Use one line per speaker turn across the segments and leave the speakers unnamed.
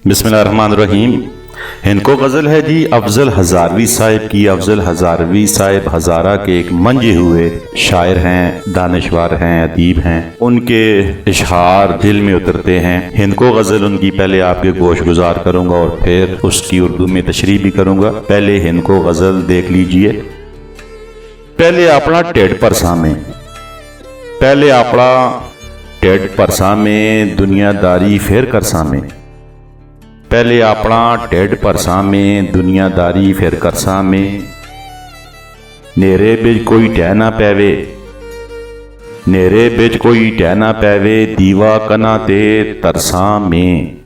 बिस्मिल्लाहिर्रहमानिर्रहीम। इनको गज़ल है जी अफजल हज़ारवी साहिब की। अफजल हज़ारवी साहिब हज़ारा के एक मंजे हुए शायर हैं, दानिशवर हैं, अदीब हैं। उनके इशहार दिल में उतरते हैं। इनको गज़ल उनकी पहले आपके गोश गुजार करूँगा और फिर उसकी उर्दू में तशरीह भी करूँगा। पहले इनको गज़ल देख लीजिए। पहले अपना टेढ़ परसा में, पहले अपना टेढ़ परसा में दुनियादारी फिर करसा में, पहले अपना टेढ़ परसा में दुनियादारी फिर करसा में। नेरे बिच कोई टह ना पैवे, नेरे बिच कोई टह ना पैवे दीवा कना ते तरसा में।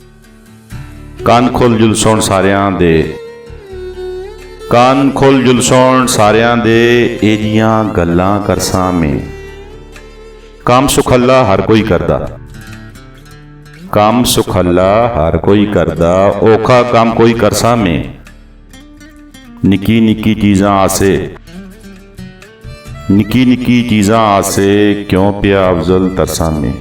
कान खोल जुल सुन सारियां दे, कान खोल जुल सुन सारियां दे एजियां गल्लां करसा में। काम सुखल्ला हर कोई करदा, काम सुखल्ला हर कोई करदा औखा काम कोई करसा में। निकी निकी चीज़ां आसे, निकी निकी चीज़ां आसे क्यों पिया अफजल तरसा में।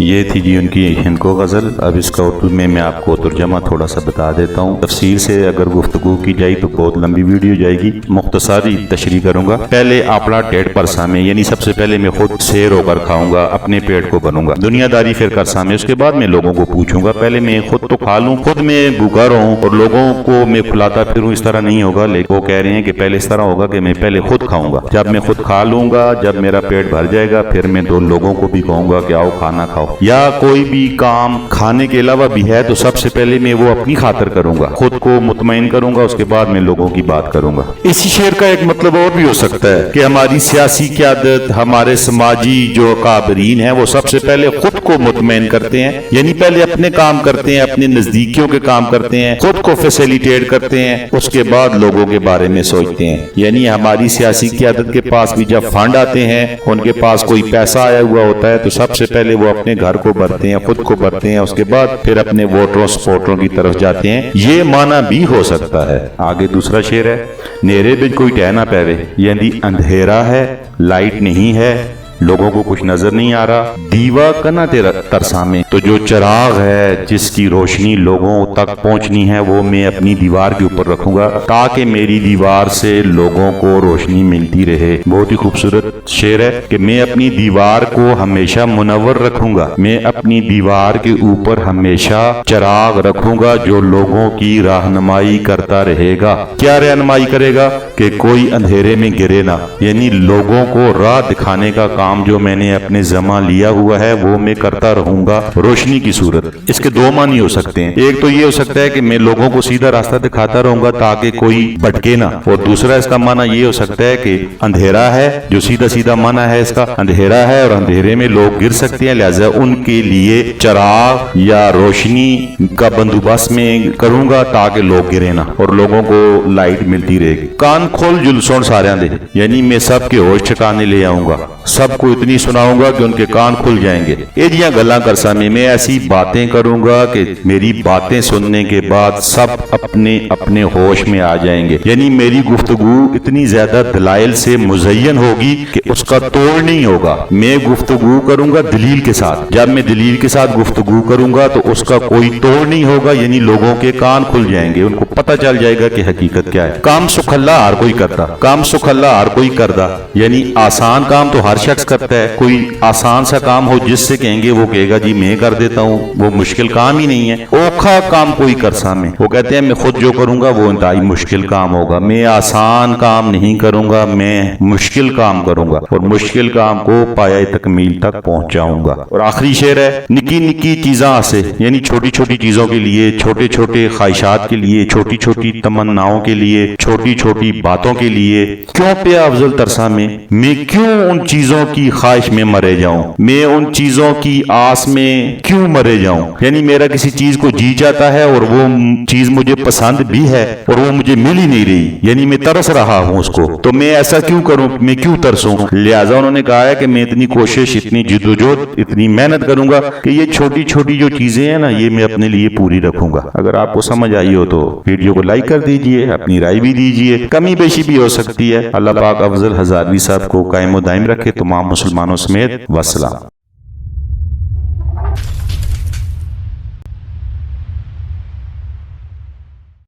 ये थी जी उनकी इनको गज़ल। अब इसका उर्दू में मैं आपको तर्जमा थोड़ा सा बता देता हूँ। तफसील से अगर गुफ्तगू की जाए तो बहुत लंबी वीडियो जाएगी, मुख्तसारी तशरीह करूँगा। पहले अपना टेढ़ परसा में, यानी सबसे पहले मैं खुद शेर होकर खाऊंगा, अपने पेट को बनूंगा। दुनियादारी फिर करसा में, उसके बाद मैं लोगों को पूछूंगा। पहले मैं खुद तो खा लूँ, खुद मैं भूखा रहूँ और लोगों को मैं खिलाता फिरूँ। इस तरह नहीं होगा। लेकिन वो कह रहे हैं कि पहले इस तरह होगा कि मैं पहले खुद खाऊंगा। जब मैं खुद खा लूंगा, जब मेरा पेट भर जाएगा, फिर मैं दो लोगों को भी कहूंगा कि आओ खाना खाओ। या कोई भी काम खाने के अलावा भी है तो सबसे पहले मैं वो अपनी खातिर करूंगा, खुद को मुतमईन करूंगा, उसके बाद मैं लोगों की बात करूंगा। इसी शेर का एक मतलब और भी हो सकता है कि हमारी सियासी क़यादत, हमारे समाजी जो काबरीन हैं, वो सबसे पहले खुद को मुतमईन करते हैं, यानी पहले अपने काम करते हैं, अपने नजदीकियों के काम करते हैं, खुद को फैसिलिटेट करते हैं, उसके बाद लोगों के बारे में सोचते हैं। यानी हमारी सियासी क़यादत के पास भी जब फंड आते हैं, उनके पास कोई पैसा आया हुआ होता है, तो सबसे पहले वो अपने घर को भरते हैं, खुद को भरते हैं, उसके बाद फिर अपने वोटरों सपोर्टरों की तरफ जाते हैं। ये माना भी हो सकता है। आगे दूसरा शेर है, नेरे बिच कोई टह ना पैवे, यानी अंधेरा है, लाइट नहीं है, लोगों को कुछ नजर नहीं आ रहा। दीवा कना तेरा तरसा में, तो जो चिराग है जिसकी रोशनी लोगों तक पहुंचनी है, वो मैं अपनी दीवार के ऊपर रखूंगा ताकि मेरी दीवार से लोगों को रोशनी मिलती रहे। बहुत ही खूबसूरत शेर है कि मैं अपनी दीवार को हमेशा मुनव्वर रखूंगा, मैं अपनी दीवार के ऊपर हमेशा चिराग रखूंगा जो लोगों की रहनुमाई करता रहेगा। क्या रहनुमाई करेगा? कि कोई अंधेरे में गिरे ना, यानी लोगों को राह दिखाने का काम जो मैंने अपने जमा लिया हुआ है वो मैं करता रहूंगा रोशनी की सूरत। इसके दो मानी हो सकते हैं। एक तो ये हो सकता है कि मैं लोगों को सीधा रास्ता दिखाता रहूंगा ताकि कोई भटके ना, और दूसरा इसका माना ये हो सकता है कि अंधेरा है, जो सीधा सीधा माना है इसका, अंधेरा है और अंधेरे में लोग गिर सकते हैं, लिहाजा उनके लिए चिराग या रोशनी का बंदोबस्त में करूंगा ताकि लोग गिरे ना और लोगों को लाइट मिलती रहेगी। कान खोल जुलसों सारियां दे, यानी मैं सबके होश ठिकाने ले आऊंगा, सबको इतनी सुनाऊंगा कि उनके कान खुल जाएंगे। एजियां गल्लां करसा में, मैं ऐसी बातें करूंगा कि मेरी बातें सुनने के बाद सब अपने अपने होश में आ जाएंगे। यानी मेरी गुफ्तगू इतनी ज्यादा दलाइल से मुज़य्यन होगी कि उसका तोड़ नहीं होगा। मैं गुफ्तगू करूंगा दलील के साथ, जब मैं दलील के साथ गुफ्तगू करूंगा तो उसका कोई तोड़ नहीं होगा, यानी लोगों के कान खुल जाएंगे, उनको पता चल जाएगा कि हकीकत क्या है। काम सुखल्ला हर कोई करता, काम सुखल्ला हर कोई करदा, यानी आसान काम तो हर शख्स करता है। कोई आसान सा काम हो जिससे कहेंगे वो कहेगा जी मैं कर देता हूँ, वो मुश्किल काम ही नहीं है। औखा काम कोई करसा में, वो कहते हैं मैं खुद जो करूंगा वो इंतहाई मुश्किल काम होगा, मैं आसान काम नहीं करूंगा, मैं मुश्किल काम करूंगा और मुश्किल काम को पाया तकमील तक पहुंचाऊंगा। और आखिरी शेर है, निकी निकी चीज़ां से, यानी छोटी छोटी चीजों के लिए, छोटे छोटे ख्वाहिशात के लिए, छोटी छोटी तमन्नाओं के लिए, छोटी छोटी बातों के लिए क्यों पिया अफजल तरसा में, मैं क्यों उन चीजों की ख्वाहिश में मरे जाऊं, मैं उन चीजों की आस में क्यों मरे जाऊं। यानी मेरा किसी चीज को जी जाता है और वो चीज मुझे पसंद भी है और वो मुझे मिल ही नहीं रही, यानी मैं तरस रहा हूं उसको, तो मैं ऐसा क्यों करूं, मैं क्यों तरसूं। लिहाजा उन्होंने कहा है कि मैं इतनी कोशिश, इतनी जिद्दोजहद, इतनी मेहनत करूंगा कि ये छोटी छोटी जो चीजें हैं ना, ये मैं अपने लिए पूरी रखूंगा। अगर आपको समझ आई हो तो वीडियो को लाइक कर दीजिए, अपनी राय भी दीजिए, कमी बेशी भी हो सकती है। अल्लाह पाक अफजल हज़ारवी साहब को कायम दायम रखे, तमाम मुसलमानों समेत। वस्सलाम।